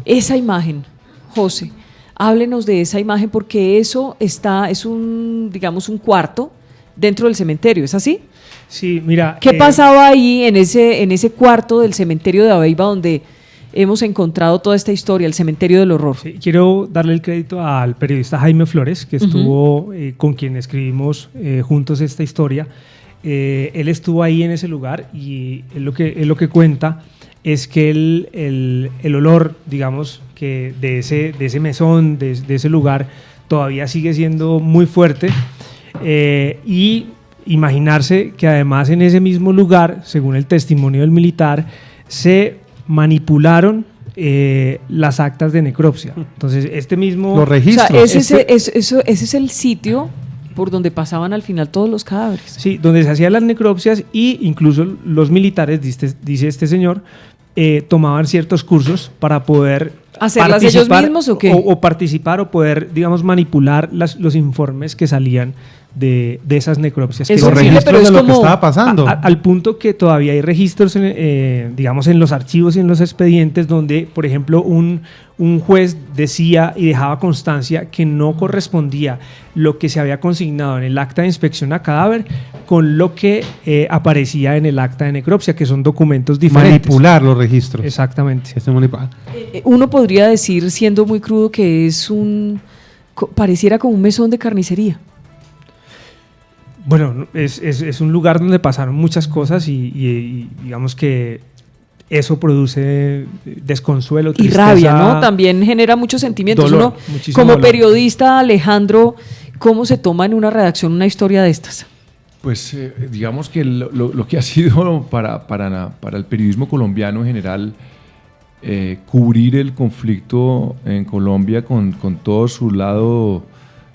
Esa imagen, José, háblenos de esa imagen porque eso es un, digamos, un cuarto dentro del cementerio, ¿es así? Sí, mira. ¿Qué pasaba ahí en ese cuarto del cementerio de Abeiba donde hemos encontrado toda esta historia, el cementerio del horror? Sí, quiero darle el crédito al periodista Jaime Flores, que estuvo con quien escribimos juntos esta historia. Él estuvo ahí en ese lugar y él lo que cuenta es que el olor, digamos, que de ese mesón, de ese lugar, todavía sigue siendo muy fuerte. Y imaginarse que además en ese mismo lugar, según el testimonio del militar, se manipularon las actas de necropsia. Entonces, este mismo... Los registros. O sea, ese es el sitio por donde pasaban al final todos los cadáveres. Sí, donde se hacían las necropsias y incluso los militares, dice este señor, tomaban ciertos cursos para poder ¿hacerlas ellos mismos o qué? O participar o poder, digamos, manipular los informes que salían de esas necropsias. Eso los registros de lo que estaba pasando. Al punto que todavía hay registros, digamos, en los archivos y en los expedientes donde, por ejemplo, un juez decía y dejaba constancia que no correspondía lo que se había consignado en el acta de inspección a cadáver con lo que aparecía en el acta de necropsia, que son documentos diferentes. Manipular los registros. Exactamente. Uno podría decir, siendo muy crudo, que pareciera como un mesón de carnicería. Bueno, es un lugar donde pasaron muchas cosas y digamos que eso produce desconsuelo, tristeza, y rabia, ¿no? También genera muchos sentimientos. Dolor, Uno, como dolor. periodista, Alejandro, ¿cómo se toma en una redacción una historia de estas? Pues digamos que lo que ha sido para el periodismo colombiano en general, cubrir el conflicto en Colombia con todo su lado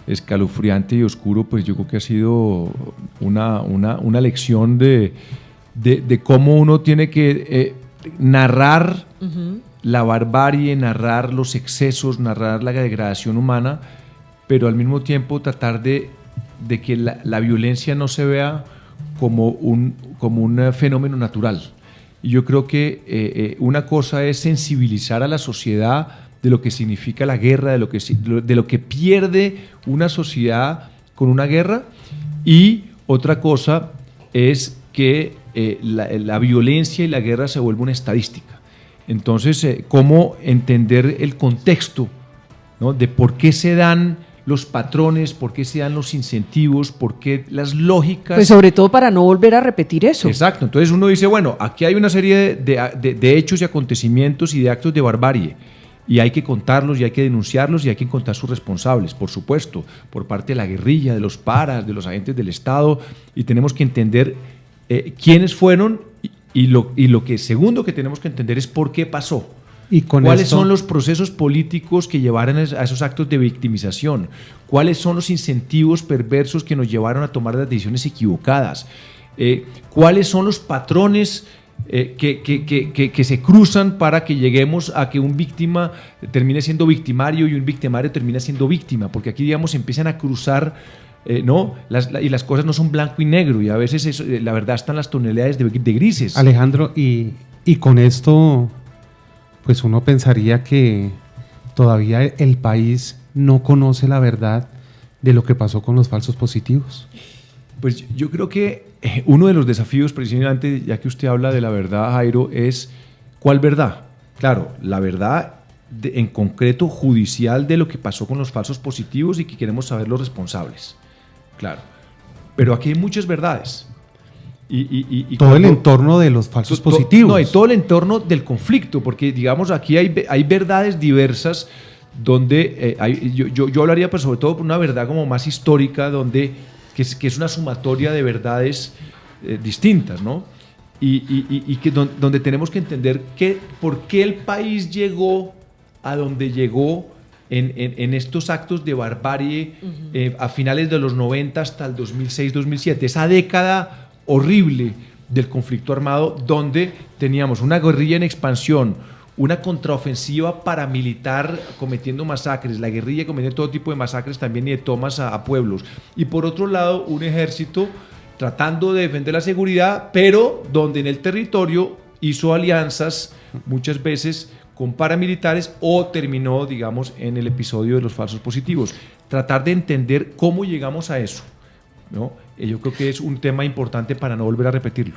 escalofriante y oscuro, pues yo creo que ha sido una lección de cómo uno tiene que narrar la barbarie, narrar los excesos, narrar la degradación humana, pero al mismo tiempo tratar de que la violencia no se vea como un fenómeno natural. Y yo creo que una cosa es sensibilizar a la sociedad de lo que significa la guerra, de lo que pierde una sociedad con una guerra, y otra cosa es que la violencia y la guerra se vuelve una estadística. Entonces, ¿cómo entender el contexto, ¿no? De por qué se dan los patrones, por qué se dan los incentivos, por qué las lógicas? Pues sobre todo para no volver a repetir eso. Exacto. Entonces uno dice, bueno, aquí hay una serie de hechos y acontecimientos y de actos de barbarie, y hay que contarlos y hay que denunciarlos y hay que encontrar sus responsables, por supuesto, por parte de la guerrilla, de los paras, de los agentes del Estado, y tenemos que entender quiénes fueron y lo que segundo que tenemos que entender es por qué pasó. Y ¿cuáles son los procesos políticos que llevaron a esos actos de victimización? ¿Cuáles son los incentivos perversos que nos llevaron a tomar las decisiones equivocadas? ¿Cuáles son los patrones que se cruzan para que lleguemos a que un víctima termine siendo victimario y un victimario termine siendo víctima? Porque aquí, digamos, empiezan a cruzar, ¿no? Y las cosas no son blanco y negro, y a veces la verdad están las tonalidades de grises. Alejandro, y con esto, pues uno pensaría que todavía el país no conoce la verdad de lo que pasó con los falsos positivos. Pues yo creo que uno de los desafíos, precisamente, ya que usted habla de la verdad, Jairo, es ¿cuál verdad? Claro, la verdad en concreto judicial de lo que pasó con los falsos positivos y que queremos saber los responsables. Claro, pero aquí hay muchas verdades. Y todo el entorno de los falsos positivos. No, y todo el entorno del conflicto, porque digamos aquí hay verdades diversas donde yo hablaría pues sobre todo por una verdad como más histórica, que es una sumatoria de verdades distintas, ¿no? Y que donde tenemos que entender por qué el país llegó a donde llegó en estos actos de barbarie a finales de los 90 hasta el 2006-2007, esa década horrible del conflicto armado, donde teníamos una guerrilla en expansión, una contraofensiva paramilitar cometiendo masacres, la guerrilla cometiendo todo tipo de masacres también y de tomas a pueblos, y por otro lado un ejército tratando de defender la seguridad, pero donde en el territorio hizo alianzas muchas veces con paramilitares o terminó, digamos, en el episodio de los falsos positivos. Tratar de entender cómo llegamos a eso, ¿no? Yo creo que es un tema importante para no volver a repetirlo.